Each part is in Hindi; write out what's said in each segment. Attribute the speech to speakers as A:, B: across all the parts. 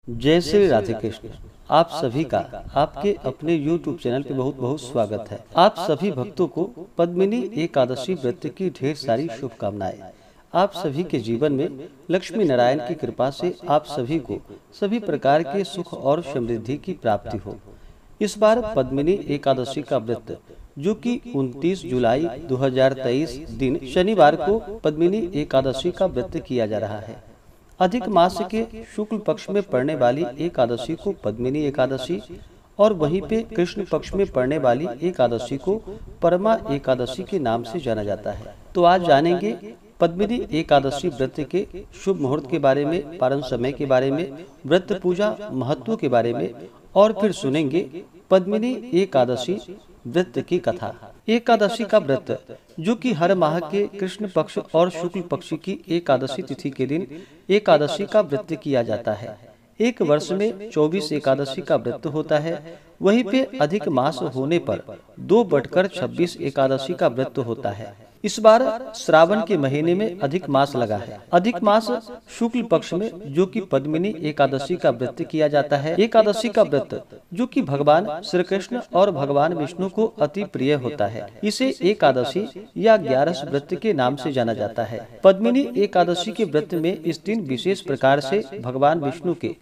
A: जय श्री राधे कृष्ण। आप सभी का आपके अपने YouTube चैनल पे बहुत बहुत स्वागत है। आप सभी भक्तों को पद्मिनी एकादशी व्रत की ढेर सारी शुभकामनाएं। आप सभी के जीवन में लक्ष्मी नारायण की कृपा से आप सभी को सभी प्रकार के सुख और समृद्धि की प्राप्ति हो। इस बार पद्मिनी एकादशी का व्रत जो कि 29 जुलाई 2023 दिन शनिवार को पद्मिनी एकादशी का व्रत किया जा रहा है। अधिक मास के शुक्ल पक्ष में पड़ने वाली एकादशी को पद्मिनी एकादशी और वहीं पे कृष्ण पक्ष में पड़ने वाली एकादशी को परमा एकादशी के नाम से जाना जाता है। तो आज जानेंगे पद्मिनी एकादशी व्रत के शुभ मुहूर्त के बारे में, पारण समय के बारे में, व्रत पूजा महत्व के बारे में और फिर सुनेंगे पद्मिनी एकादशी व्रत की कथा। एकादशी का व्रत जो कि हर माह के कृष्ण पक्ष और शुक्ल पक्ष की एकादशी तिथि के दिन एकादशी का व्रत किया जाता है। एक वर्ष में 24 एकादशी का व्रत होता है। वहीं पे अधिक मास होने पर 2/26 एकादशी का व्रत होता है। इस बार श्रावण के महीने में अधिक मास लगा है। अधिक मास शुक्ल पक्ष में जो कि पद्मिनी एकादशी का व्रत किया जाता है। एकादशी का व्रत जो कि भगवान श्री कृष्ण और भगवान विष्णु को अति प्रिय होता है। इसे एकादशी या 11 व्रत के नाम से जाना जाता है। पद्मिनी एकादशी के व्रत में इस दिन विशेष प्रकार से भगवान विष्णु के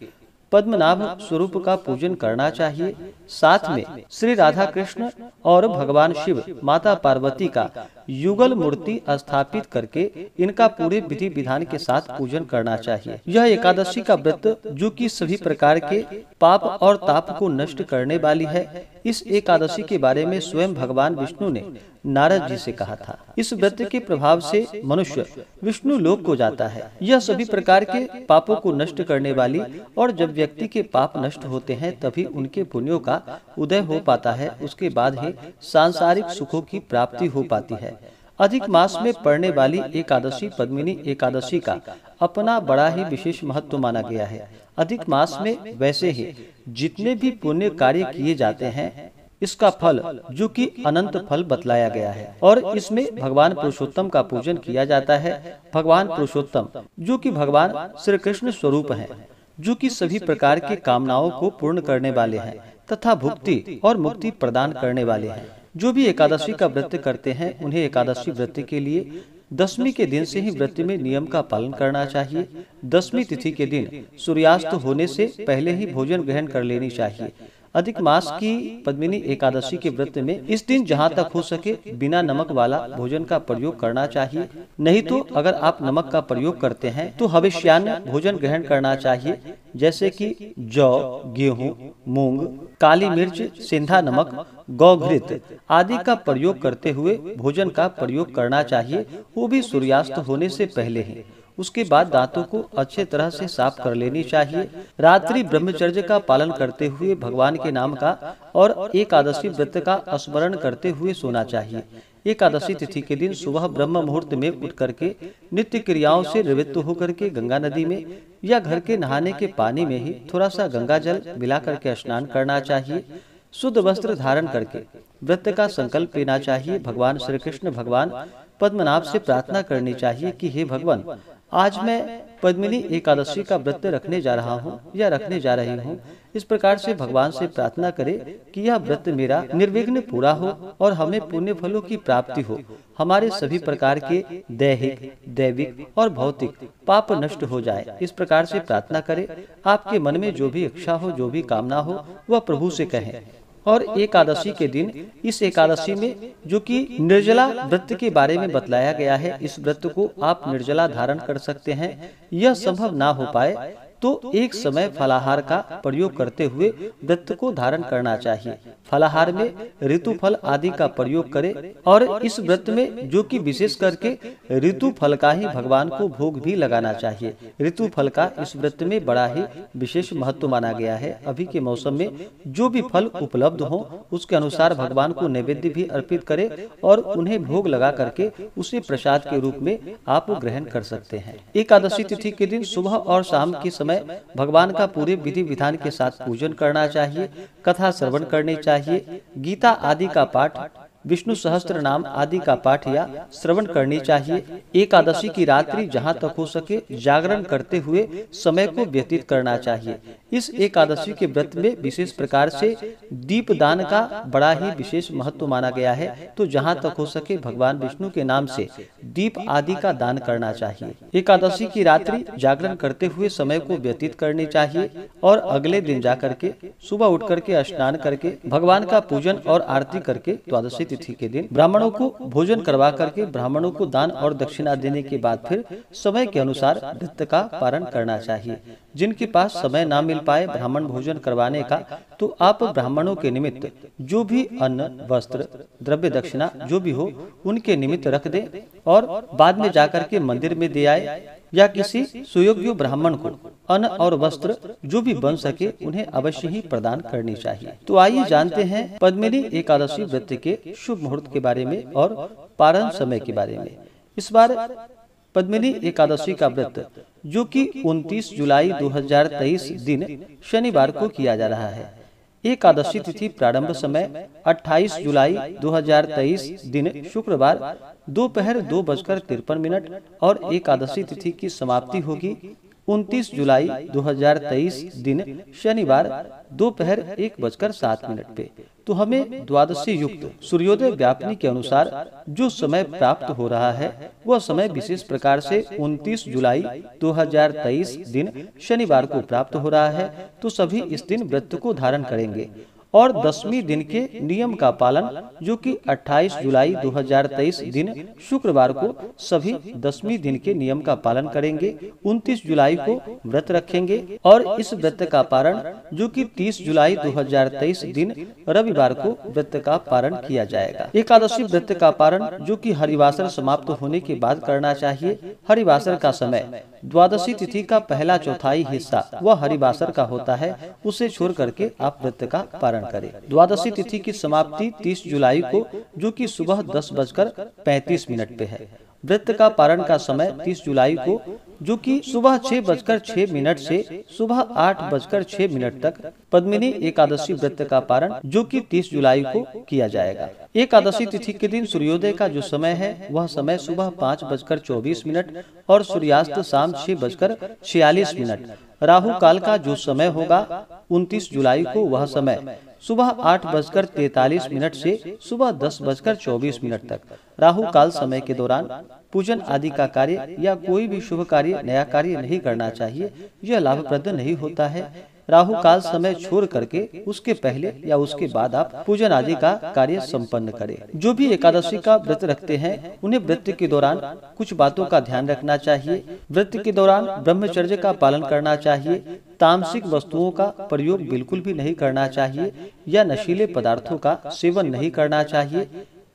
A: पद्मनाभ स्वरूप का पूजन करना चाहिए। साथ में श्री राधा कृष्ण और भगवान शिव माता पार्वती का युगल मूर्ति स्थापित करके इनका पूरे विधि विधान के साथ पूजन करना चाहिए। यह एकादशी का व्रत जो कि सभी प्रकार के पाप और ताप को नष्ट करने वाली है। इस एकादशी के बारे में स्वयं भगवान विष्णु ने नारद जी से कहा था। इस व्रत के प्रभाव से मनुष्य विष्णु लोक को जाता है। यह सभी प्रकार के पापों को नष्ट करने वाली और जब व्यक्ति के पाप नष्ट होते हैं तभी उनके पुण्यों का उदय हो पाता है। उसके बाद ही सांसारिक सुखों की प्राप्ति हो पाती है। अधिक मास में पड़ने वाली एकादशी पद्मिनी एकादशी का अपना बड़ा ही विशेष महत्व माना गया है। अधिक मास में वैसे ही जितने भी पुण्य कार्य किए जाते हैं इसका फल जो कि अनंत फल बतलाया गया है और इसमें भगवान पुरुषोत्तम का पूजन किया जाता है। भगवान पुरुषोत्तम जो कि भगवान श्री कृष्ण स्वरूप हैं, जो कि सभी प्रकार के कामनाओं को पूर्ण करने वाले हैं तथा भुक्ति और मुक्ति प्रदान करने वाले हैं। जो भी एकादशी का व्रत करते हैं उन्हें एकादशी व्रत के लिए दशमी के दिन से ही व्रत में नियम का पालन करना चाहिए। दशमी तिथि के दिन सूर्यास्त होने से पहले ही भोजन ग्रहण कर लेनी चाहिए। अधिक मास की पद्मिनी एकादशी के व्रत में इस दिन जहां तक हो सके बिना नमक वाला भोजन का प्रयोग करना चाहिए। नहीं तो अगर आप नमक का प्रयोग करते हैं तो हविष्यान्न भोजन ग्रहण करना चाहिए, जैसे कि जौ, गेहूं, मूंग, काली मिर्च, सिंधा नमक, गौघृत आदि का प्रयोग करते हुए भोजन का प्रयोग करना चाहिए, वो भी सूर्यास्त होने से पहले ही। उसके बाद दांतों को अच्छे तरह से साफ कर लेनी चाहिए। रात्रि ब्रह्मचर्य का पालन करते हुए भगवान के नाम का और एकादशी व्रत का स्मरण करते हुए सोना चाहिए। एकादशी तिथि के दिन सुबह ब्रह्म मुहूर्त में उठ करके नित्य क्रियाओं से निवृत्त होकर के गंगा नदी में या घर के नहाने के पानी में ही थोड़ा सा गंगा जल मिला करके स्नान करना चाहिए। शुद्ध वस्त्र धारण करके व्रत का संकल्प लेना चाहिए। भगवान श्री कृष्ण भगवान पद्मनाभ से प्रार्थना करनी चाहिए कि हे भगवान, आज मैं पद्मिनी एकादशी का व्रत रखने जा रहा हूँ या रखने जा रही हूँ। इस प्रकार से भगवान से प्रार्थना करें कि यह व्रत मेरा निर्विघ्न पूरा हो और हमें पुण्य फलों की प्राप्ति हो। हमारे सभी प्रकार के दैहिक, दैविक और भौतिक पाप नष्ट हो जाए। इस प्रकार से प्रार्थना करें। आपके मन में जो भी इच्छा हो, जो भी कामना हो, वह प्रभु से कहें। और एकादशी के दिन इस एकादशी में जो कि निर्जला व्रत के बारे में बतलाया गया है, इस व्रत को आप निर्जला धारण कर सकते हैं। यह संभव ना हो पाए तो एक समय फलाहार का प्रयोग करते हुए व्रत को धारण करना चाहिए। फलाहार में ऋतु फल आदि का प्रयोग करें और इस व्रत में जो कि विशेष करके ऋतु फल का ही भगवान को भोग भी लगाना चाहिए। ऋतु फल का इस व्रत में बड़ा ही विशेष महत्व माना गया है। अभी के मौसम में जो भी फल उपलब्ध हो उसके अनुसार भगवान को नैवेद्य भी अर्पित करें और उन्हें भोग लगा करके उसे प्रसाद के रूप में आप ग्रहण कर सकते हैं। एकादशी तिथि के दिन सुबह और शाम के समय भगवान का पूरे विधि विधान के साथ पूजन करना चाहिए। कथा श्रवण करनी चाहिए। गीता आदि का पाठ विष्णु सहस्त्र नाम आदि का पाठ या श्रवण करनी चाहिए। एकादशी की रात्रि जहाँ तक हो सके जागरण करते हुए समय को व्यतीत करना चाहिए। इस एकादशी के व्रत में विशेष प्रकार से दीप दान का बड़ा ही विशेष महत्व माना गया है, तो जहाँ तक हो सके भगवान विष्णु के नाम से दीप आदि का दान करना चाहिए। एकादशी की रात्रि जागरण करते हुए समय को व्यतीत करनी चाहिए और अगले दिन जाकर के सुबह उठ करके स्नान करके भगवान का पूजन और आरती करके द्वादशी तिथि के दिन ब्राह्मणों को भोजन करवा करके ब्राह्मणों को दान और दक्षिणा देने के बाद फिर समय के अनुसार व्रत का पारण करना चाहिए। जिनके पास समय ना मिल पाए ब्राह्मण भोजन करवाने का, तो आप ब्राह्मणों के निमित्त जो भी अन्न वस्त्र द्रव्य दक्षिणा जो भी हो उनके निमित्त रख दें और बाद में जाकर के मंदिर में दे आए, या किसी सुयोग्य ब्राह्मण को अन्न और वस्त्र जो भी बन सके उन्हें अवश्य ही प्रदान करनी चाहिए। तो आइए जानते हैं पद्मिनी एकादशी व्रत के शुभ मुहूर्त के बारे में और पारण समय के बारे में। इस बार पद्मिनी एकादशी का व्रत जो कि 29 जुलाई 2023 दिन शनिवार को किया जा रहा है। एकादशी तिथि प्रारंभ समय 28 जुलाई 2023 दिन शुक्रवार दोपहर 2:53 और एकादशी तिथि की समाप्ति होगी 29 जुलाई 2023 दिन शनिवार दोपहर 1:07 पे। तो हमें द्वादशी युक्त सूर्योदय व्यापनी के अनुसार जो समय प्राप्त हो रहा है वह समय विशेष प्रकार से 29 जुलाई 2023 दिन शनिवार को प्राप्त हो रहा है। तो सभी इस दिन व्रत को धारण करेंगे और 10वीं दिन के नियम का पालन जो कि 28 जुलाई 2023 दिन शुक्रवार को सभी 10वीं दिन के नियम का पालन करेंगे। 29 जुलाई को व्रत रखेंगे और इस व्रत का पारण जो कि 30 जुलाई 2023 दिन रविवार को व्रत का पारण किया जाएगा। एकादशी व्रत का पारण जो कि हरिवासर समाप्त होने के बाद करना चाहिए। हरिवासर का समय द्वादशी तिथि का पहला चौथाई हिस्सा वह हरिवासर का होता है, उसे छोड़ करके आप व्रत का पारण करें। द्वादशी तिथि की समाप्ति 30 जुलाई को जो कि सुबह 10:35 पे है। व्रत का पारण का समय 30 जुलाई को जो कि सुबह 6:06 से सुबह 8:06 तक पद्मिनी एकादशी व्रत का पारण जो कि 30 जुलाई को किया जाएगा। एकादशी तिथि के दिन सूर्योदय का जो समय है वह समय सुबह 5:24 और सूर्यास्त शाम 6:46। राहु काल का जो समय होगा 29 जुलाई को वह समय सुबह 8:43 से सुबह 10:24 तक। राहु काल समय के दौरान पूजन आदि का कार्य या कोई भी शुभ कार्य नया कार्य नहीं करना चाहिए, यह लाभप्रद नहीं होता है। राहु काल समय छोड़ करके उसके पहले या उसके बाद आप पूजन आदि का कार्य संपन्न करें। जो भी एकादशी का व्रत रखते हैं उन्हें व्रत के दौरान कुछ बातों का ध्यान रखना चाहिए। व्रत के दौरान ब्रह्मचर्य का पालन करना चाहिए। तामसिक वस्तुओं का प्रयोग बिल्कुल भी नहीं करना चाहिए या नशीले पदार्थों का सेवन नहीं करना चाहिए।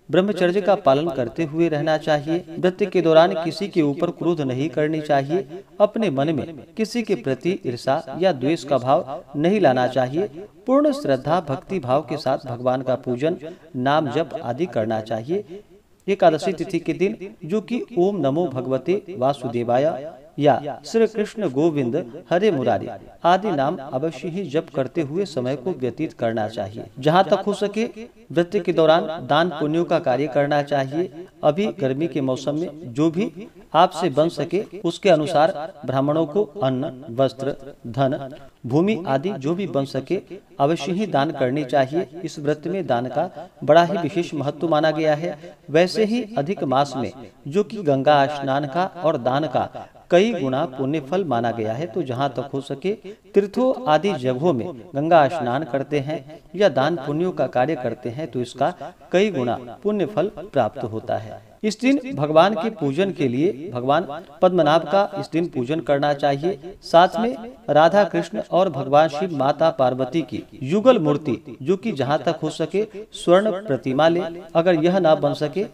A: ब्रह्मचर्य का पालन करते हुए रहना चाहिए। व्रत के दौरान किसी के ऊपर क्रोध नहीं करनी चाहिए। अपने मन में किसी के प्रति ईर्षा या द्वेष का भाव नहीं लाना चाहिए। पूर्ण श्रद्धा भक्ति भाव के साथ भगवान का पूजन नाम जप आदि करना चाहिए। एकादशी तिथि के दिन जो कि ओम नमो भगवते वासुदेवाय या श्री कृष्ण गोविंद हरे मुरारी आदि नाम अवश्य ही जप करते हुए समय को व्यतीत करना चाहिए। जहाँ तक हो सके व्रत के दौरान दान पुण्यों का कार्य करना चाहिए। अभी गर्मी के मौसम में जो भी आपसे बन सके उसके अनुसार ब्राह्मणों को अन्न वस्त्र धन भूमि आदि जो भी बन सके अवश्य ही दान करनी चाहिए। इस व्रत में दान का बड़ा ही विशेष महत्व माना गया है। वैसे ही अधिक मास में जो कि गंगा स्नान का और दान का कई गुना पुण्य फल माना गया है। तो जहाँ तक हो सके तीर्थों आदि जगहों में गंगा स्नान करते हैं या दान पुण्यों का कार्य करते हैं तो इसका कई गुना पुण्य फल प्राप्त होता है। इस दिन भगवान के पूजन के लिए भगवान पद्मनाभ का इस दिन पूजन करना चाहिए। साथ में राधा कृष्ण और भगवान शिव माता पार्वती की युगल मूर्ति जो कि जहाँ तक हो सके स्वर्ण प्रतिमा ले, अगर यह ना बन सके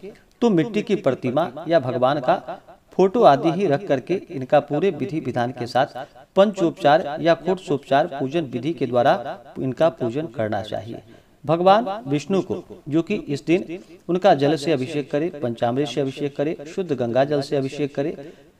A: तो मिट्टी की प्रतिमा या भगवान का फोटो आदि ही रख करके इनका पूरे विधि विधान के साथ पंचोपचार या खोटोपचार पूजन विधि के द्वारा इनका पूजन करना चाहिए। भगवान विष्णु को जो कि इस दिन उनका जल से अभिषेक करे, पंचामृत से अभिषेक करे, शुद्ध गंगा जल से अभिषेक करे,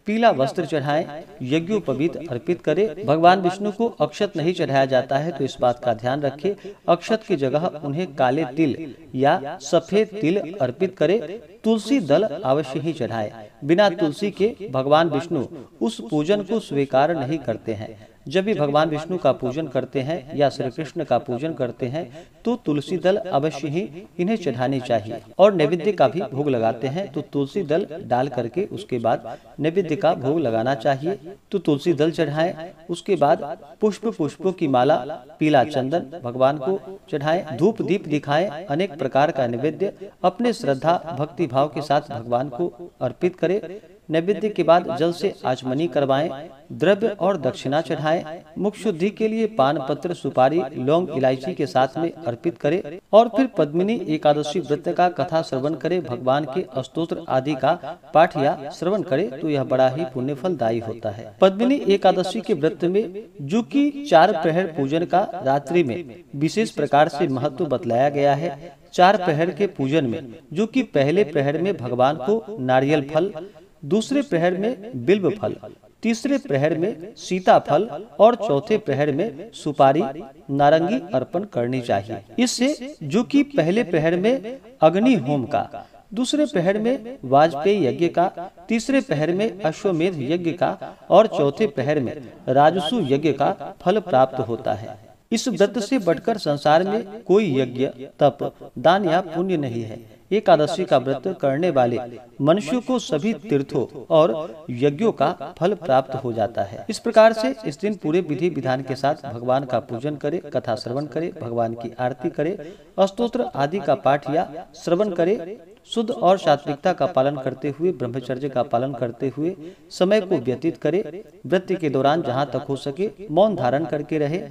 A: पीला वस्त्र चढ़ाएं, यज्ञोपवीत अर्पित करें। भगवान विष्णु को अक्षत नहीं चढ़ाया जाता है तो इस बात का ध्यान रखें। अक्षत की जगह उन्हें काले तिल या सफेद तिल अर्पित करें। तुलसी दल अवश्य ही चढ़ाएं। बिना तुलसी के भगवान विष्णु उस पूजन को स्वीकार नहीं करते हैं। जब भी भगवान विष्णु का पूजन करते हैं या श्री कृष्ण का पूजन करते हैं तो तुलसी दल अवश्य ही इन्हें चढ़ानी चाहिए। और नैवेद्य का भी भोग लगाते हैं तो तुलसी दल डाल करके उसके बाद नैवेद्य का भोग लगाना चाहिए। तो तुलसी दल चढ़ाएं, उसके बाद पुष्पों की माला, पीला चंदन भगवान को चढ़ाएं, धूप दीप दिखाएं, अनेक प्रकार का नैवेद्य अपने श्रद्धा भक्ति भाव के साथ भगवान को अर्पित करें। नैवेद्य के बाद जल से आचमनी करवाएं, द्रव्य और दक्षिणा चढ़ाएं। मुख शुद्धि के लिए पान पत्र, सुपारी, लौंग, इलायची के साथ में अर्पित करें और फिर पद्मिनी एकादशी व्रत का कथा श्रवण करें। भगवान के स्तोत्र आदि का पाठ या श्रवण करें तो यह बड़ा ही पुण्य फलदायी होता है। पद्मिनी एकादशी के व्रत में जो कि 4 प्रहर पूजन का रात्रि में विशेष प्रकार से महत्व बतलाया गया है। 4 प्रहर के पूजन में जो कि पहले प्रहर में भगवान को नारियल फल, दूसरे प्रहर में बिल्व फल, तीसरे प्रहर में सीताफल और चौथे प्रहर में सुपारी नारंगी अर्पण करनी चाहिए। इससे जो कि पहले प्रहर में अग्नि होम का, दूसरे प्रहर में वाजपेयी यज्ञ का, तीसरे प्रहर में अश्वमेध यज्ञ का और चौथे प्रहर में राजसु यज्ञ का फल प्राप्त होता है। इस व्रत से बढ़कर संसार में कोई यज्ञ, तप, दान या पुण्य नहीं है। एकादशी का व्रत करने वाले मनुष्य को सभी तीर्थों और यज्ञों का फल प्राप्त हो जाता है। इस प्रकार से इस दिन पूरे विधि विधान के साथ भगवान का पूजन करें, कथा श्रवण करें, भगवान की आरती करें, स्तोत्र आदि का पाठ या श्रवण करें। शुद्ध और सात्विकता का पालन करते हुए, ब्रह्मचर्य का पालन करते हुए समय को व्यतीत करें। व्रत के दौरान जहाँ तक हो सके मौन धारण करके रहे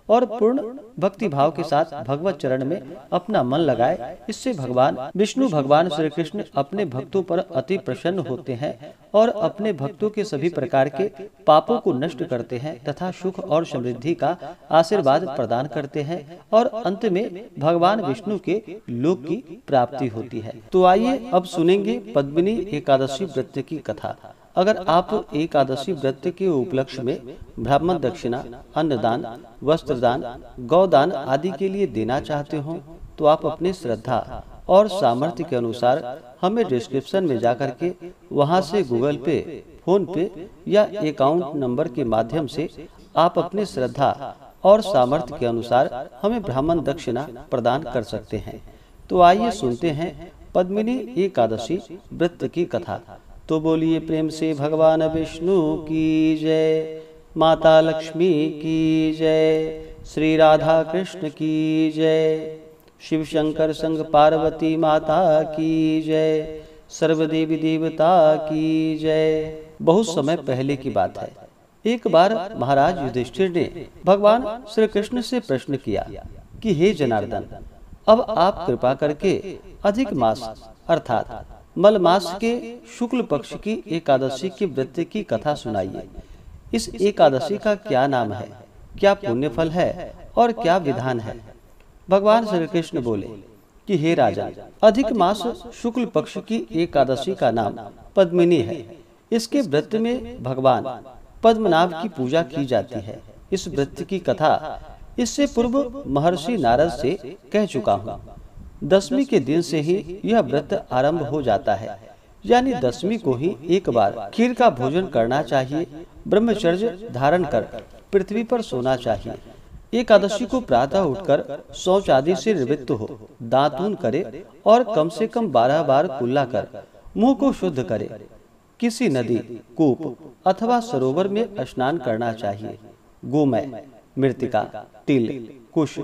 A: और पूर्ण भक्ति भाव के साथ भगवत चरण में अपना मन लगाए। इससे भगवान विष्णु, भगवान श्री कृष्ण अपने भक्तों पर अति प्रसन्न होते हैं और अपने भक्तों के सभी प्रकार के पापों को नष्ट करते हैं तथा सुख और समृद्धि का आशीर्वाद प्रदान करते हैं और अंत में भगवान विष्णु के लोक की प्राप्ति होती है। तो आइए अब सुनेंगे पद्मिनी एकादशी व्रत की कथा। अगर आप एकादशी व्रत के उपलक्ष्य में ब्राह्मण दक्षिणा, अन्नदान, वस्त्रदान, गौदान आदि के लिए देना चाहते हो तो आप अपनी श्रद्धा और सामर्थ्य के अनुसार हमें डिस्क्रिप्शन में जाकर के वहां से गूगल पे, फोन पे या अकाउंट नंबर के माध्यम से आप अपनी श्रद्धा और सामर्थ्य के अनुसार हमें ब्राह्मण दक्षिणा प्रदान कर सकते हैं। तो आइए सुनते हैं पद्मिनी एकादशी व्रत की कथा। तो बोलिए प्रेम से भगवान विष्णु की जय, माता लक्ष्मी की जय, श्री राधा कृष्ण की जय, शिव शंकर संग पार्वती माता की जय, सर्वदेवी देवता की जय। बहुत समय पहले की बात है। एक बार महाराज युधिष्ठिर ने भगवान श्री कृष्ण से प्रश्न किया कि हे जनार्दन, अब आप कृपा करके अधिक मास अर्थात मल मास के शुक्ल पक्ष की एकादशी के व्रत की कथा सुनाइए। इस एकादशी का क्या नाम है, क्या पुण्य फल है और क्या विधान है। भगवान श्री कृष्ण बोले कि हे राजा, अधिक मास शुक्ल पक्ष की एकादशी का नाम पद्मिनी है। इसके व्रत में भगवान पद्मनाभ की पूजा की जाती है। इस व्रत की कथा इससे पूर्व महर्षि नारद से कह चुका हूँ। 10वीं के दिन से ही यह व्रत आरंभ हो जाता है, यानी 10वीं को ही एक बार खीर का भोजन करना चाहिए। ब्रह्मचर्य धारण कर पृथ्वी पर सोना चाहिए। एकादशी को प्रातः उठकर शौच आदि से निवृत्त हो, दातून करे और कम से कम 12 बार कुल्ला कर मुंह को शुद्ध करे। किसी नदी, कूप अथवा सरोवर में स्नान करना चाहिए। गोमय, मृतिका, तिल, कुश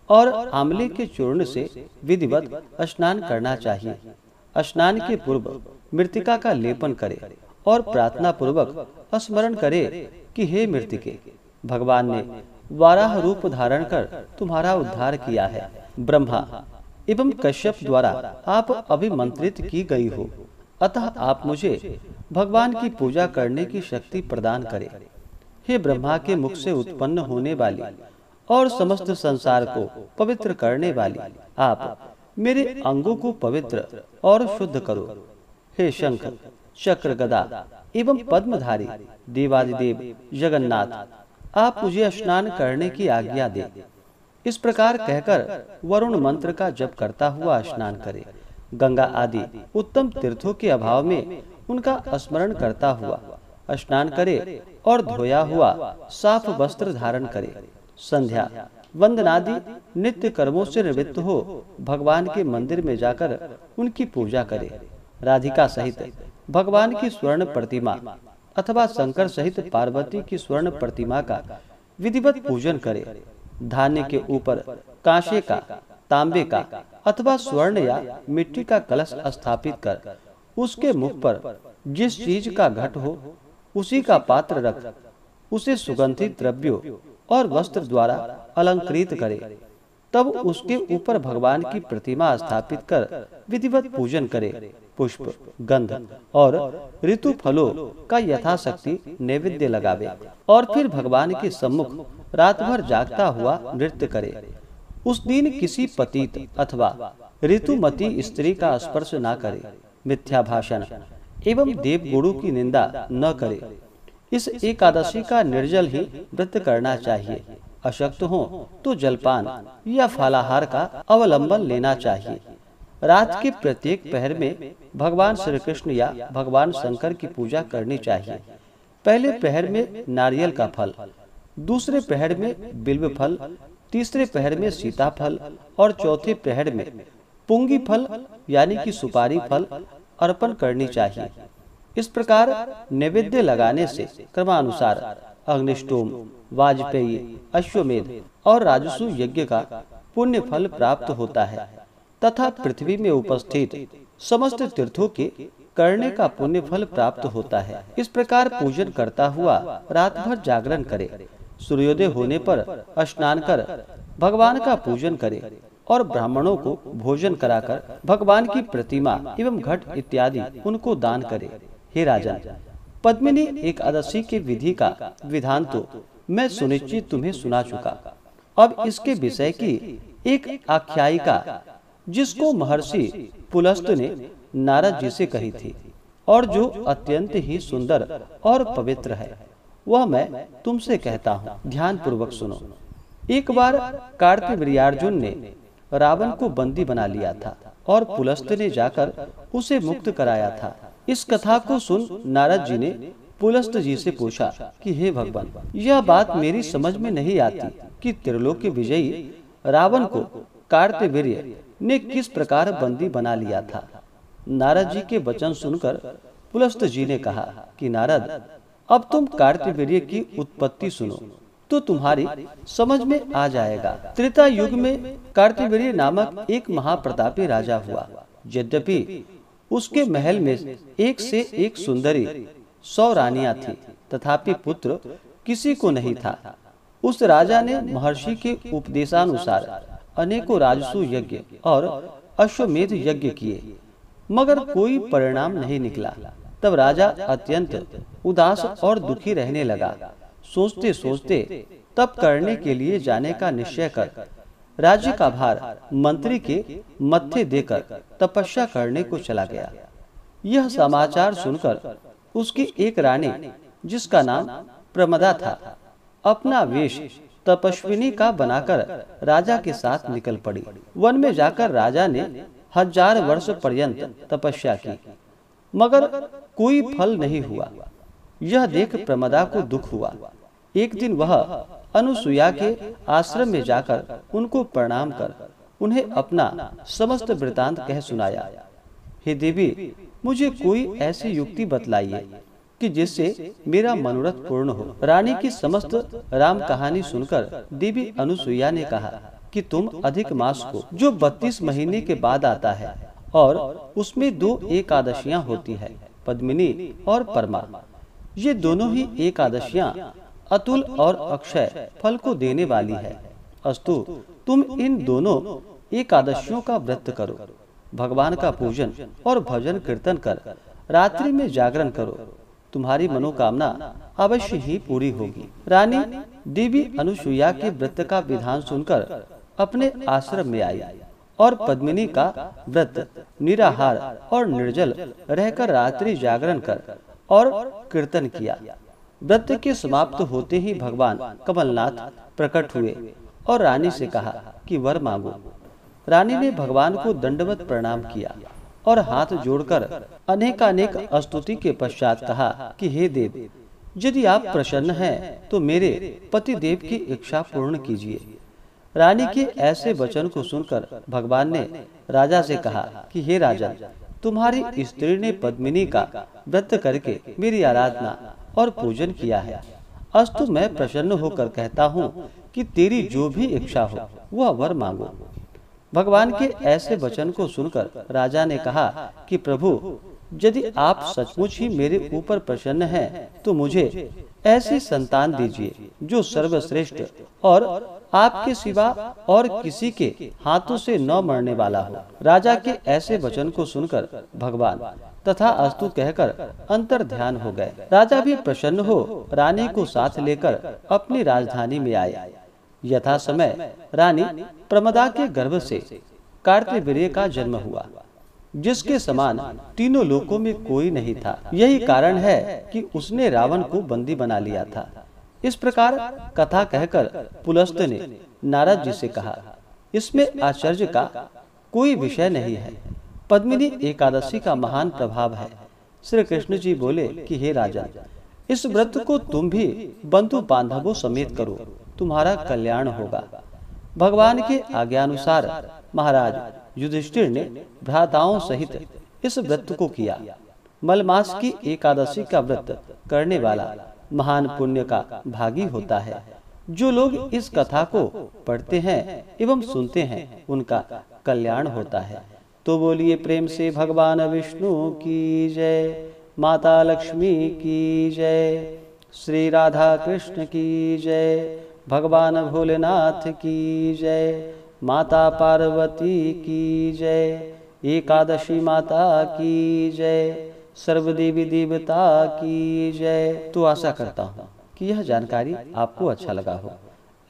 A: और आंवले के चूर्ण से विधिवत स्नान करना चाहिए। स्नान के पूर्व मृतिका का लेपन करे और प्रार्थना पूर्वक स्मरण करे कि हे मृतिके, भगवान ने वाराह रूप धारण कर तुम्हारा उद्धार किया है। ब्रह्मा एवं कश्यप द्वारा आप अभिमंत्रित की गई हो, अतः आप मुझे भगवान की पूजा करने की शक्ति प्रदान करें। हे ब्रह्मा के मुख से उत्पन्न होने वाली और समस्त संसार को पवित्र करने वाली, आप मेरे अंगों को पवित्र और शुद्ध करो। हे शंख, चक्र गदा एवं पद्मधारी देवादिदेव जगन्नाथ, आप मुझे स्नान करने की आज्ञा दे। इस प्रकार कहकर वरुण मंत्र का जप करता हुआ स्नान करे। गंगा आदि उत्तम तीर्थों के अभाव में उनका स्मरण करता हुआ स्नान करे और धोया हुआ साफ वस्त्र धारण करे। संध्या वंदनादि नित्य कर्मों से निवृत्त हो भगवान के मंदिर में जाकर उनकी पूजा करे। राधिका सहित भगवान की स्वर्ण प्रतिमा अथवा शंकर सहित पार्वती की स्वर्ण प्रतिमा का विधिवत पूजन करे। धान्य के ऊपर कांसे का, तांबे का अथवा स्वर्ण या मिट्टी का कलश स्थापित कर उसके मुख पर जिस चीज का घट हो उसी का पात्र रख उसे सुगंधित द्रव्यों और वस्त्र द्वारा अलंकृत करे। तब उसके ऊपर भगवान की प्रतिमा स्थापित कर विधिवत पूजन करे। पुष्प, गंध और ऋतु फलों का यथाशक्ति नैवेद्य लगावे और फिर भगवान के सम्मुख रात भर जागता हुआ नृत्य करे। उस दिन किसी पतित अथवा ऋतुमती स्त्री का स्पर्श न करे। मिथ्या भाषण एवं देव गुरु की निंदा न करे। इस एकादशी का निर्जल ही व्रत करना चाहिए। अशक्त हो तो जलपान या फलाहार का अवलंबन लेना चाहिए। रात के प्रत्येक पहर में भगवान श्री कृष्ण या भगवान शंकर की पूजा करनी चाहिए। पहले पहर में नारियल का फल, दूसरे पहर में बिल्व फल, तीसरे पहर में सीताफल और चौथे पहर में पुंगी फल यानी कि सुपारी फल अर्पण करनी चाहिए। इस प्रकार नैवेद्य लगाने से क्रमानुसार अग्निष्टोम, वाजपेयी, अश्वमेध और राजसु यज्ञ का पुण्य फल प्राप्त होता है तथा पृथ्वी में उपस्थित समस्त तीर्थों के करने का पुण्य फल प्राप्त होता है। इस प्रकार पूजन करता हुआ रात भर जागरण करे। सूर्योदय होने पर स्नान कर भगवान का पूजन करे और ब्राह्मणों को भोजन कराकर भगवान की प्रतिमा एवं घट इत्यादि उनको दान करे। हे राजन, पद्मिनी एकादशी के विधि का विधान तो मैं सुनिश्चित तुम्हें सुना चुका। अब इसके विषय की एक आख्यायिका जिसको महर्षि पुलस्त ने नारद जी से कही थी और जो अत्यंत ही सुंदर और पवित्र है, वह मैं तुमसे कहता हूँ। ध्यान पूर्वक सुनो। एक बार कार्तवीर्यार्जुन ने रावण को बंदी बना लिया था और पुलस्त ने जाकर उसे मुक्त कराया था। इस कथा को सुन नारद जी ने पुलस्त जी से पूछा कि हे भगवान, यह बात मेरी समझ में नहीं आती कि त्रिलोक विजयी रावण को कार्तवीर्य ने किस प्रकार बंदी बना लिया था। नारद जी के वचन सुनकर पुलस्त जी ने कहा कि नारद, अब तुम कार्तवीर्य की उत्पत्ति सुनो तो तुम्हारी समझ में आ जाएगा। त्रेता युग में कार्तवीर्य नामक एक महाप्रतापी राजा हुआ। यद्यपि उसके महल में एक से एक सुंदरी 100 रानियां थी, तथापि पुत्र किसी को नहीं था। उस राजा ने महर्षि के उपदेशानुसार अनेकों राजसु यज्ञ और अश्वमेध यज्ञ किए, मगर कोई परिणाम नहीं निकला। तब राजा अत्यंत उदास और दुखी रहने लगा। सोचते सोचते तप करने के लिए जाने का निश्चय कर राज्य का भार मंत्री के मत्थे देकर तपस्या करने को चला गया। यह समाचार सुनकर उसकी एक रानी, जिसका नाम प्रमदा था, अपना वेश तपस्विनी का बनाकर राजा के साथ निकल पड़ी। वन में जाकर राजा ने 1000 वर्ष पर्यंत तपस्या की, मगर कोई फल नहीं हुआ। यह देख प्रमदा को दुख हुआ। एक दिन वह अनुसुईया के आश्रम में जाकर उनको प्रणाम कर उन्हें अपना समस्त वृतांत कह सुनाया। हे देवी, मुझे कोई ऐसी युक्ति बतलाइए कि जिससे मेरा मनोरथ पूर्ण हो। रानी की समस्त राम कहानी सुनकर देवी अनुसुईया ने कहा कि तुम अधिक मास को, जो 32 महीने के बाद आता है और उसमें 2 एकादशियां होती है, पद्मिनी और परमा, ये दोनों ही एकादशियां अतुल और अक्षय फल को देने वाली है। अस्तु, तुम इन दोनों एकादशियों का व्रत करो, भगवान का पूजन और भजन कीर्तन कर रात्रि में जागरण करो, तुम्हारी मनोकामना अवश्य ही पूरी होगी। रानी देवी अनुसुईया के व्रत का विधान सुनकर अपने आश्रम में आई और पद्मिनी का व्रत निराहार और निर्जल रहकर रात्रि जागरण कर और कीर्तन किया। व्रत के समाप्त होते ही भगवान कमलनाथ प्रकट हुए और रानी से कहा कि वर मांगो। रानी ने भगवान को दंडवत प्रणाम किया और हाथ जोड़कर अनेकानेक स्तुति के पश्चात कहा कि हे देव, यदि आप प्रसन्न हैं तो मेरे पति देव की इच्छा पूर्ण कीजिए। रानी के ऐसे वचन को सुनकर भगवान ने राजा से कहा कि हे राजन, तुम्हारी स्त्री ने पद्मिनी का व्रत करके मेरी आराधना और पूजन किया है। अस्तु मैं प्रसन्न होकर कहता हूँ कि तेरी जो भी इच्छा हो वह वर मांगो। भगवान के ऐसे वचन को सुनकर राजा ने कहा कि प्रभु, यदि आप सचमुच ही मेरे ऊपर प्रसन्न हैं तो मुझे ऐसी संतान दीजिए जो सर्वश्रेष्ठ और आपके सिवा और किसी के हाथों से न मरने वाला हो। राजा के ऐसे वचन को सुनकर भगवान तथा अस्तु कहकर अंतर ध्यान हो गए। राजा भी प्रसन्न हो रानी को साथ लेकर अपनी राजधानी में आए। यथा समय रानी प्रमदा के गर्भ से कार्तवीर्य का जन्म हुआ, जिसके समान तीनों लोकों में कोई नहीं था। यही कारण है कि उसने रावण को बंदी बना लिया था। इस प्रकार कथा कहकर पुलस्त ने नारद जी से कहा, इसमें आश्चर्य का कोई विषय नहीं है। पद्मिनी एकादशी का महान प्रभाव है। श्री कृष्ण जी बोले कि हे राजा, इस व्रत को तुम भी बंधु बांधवों समेत करो, तुम्हारा कल्याण होगा। भगवान के आज्ञानुसार महाराज युधिष्ठिर ने भ्राताओं सहित इस व्रत को किया। मलमास की एकादशी का व्रत करने वाला महान पुण्य का भागी होता है। जो लोग इस कथा को पढ़ते हैं एवं सुनते हैं उनका कल्याण होता है। तो बोलिए प्रेम से भगवान विष्णु की जय, माता लक्ष्मी की जय, श्री राधा कृष्ण की जय, भगवान भोलेनाथ की जय, माता पार्वती की जय, एकादशी माता की जय, सर्वदेवी देवता की जय। तो आशा करता हूँ कि यह जानकारी आपको अच्छा लगा हो।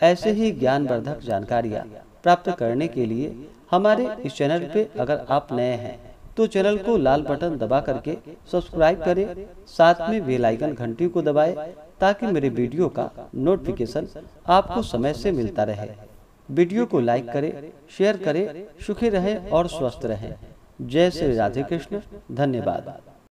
A: ऐसे ही ज्ञानवर्धक जानकारियाँ प्राप्त करने के लिए हमारे इस चैनल पे अगर आप नए हैं तो चैनल को लाल बटन दबा करके सब्सक्राइब करें, साथ में बेल आइकन घंटी को दबाएं ताकि मेरे वीडियो का नोटिफिकेशन आपको समय से मिलता रहे। वीडियो को लाइक करें, शेयर करें। सुखी रहें और स्वस्थ रहें। जय श्री राधे कृष्ण। धन्यवाद।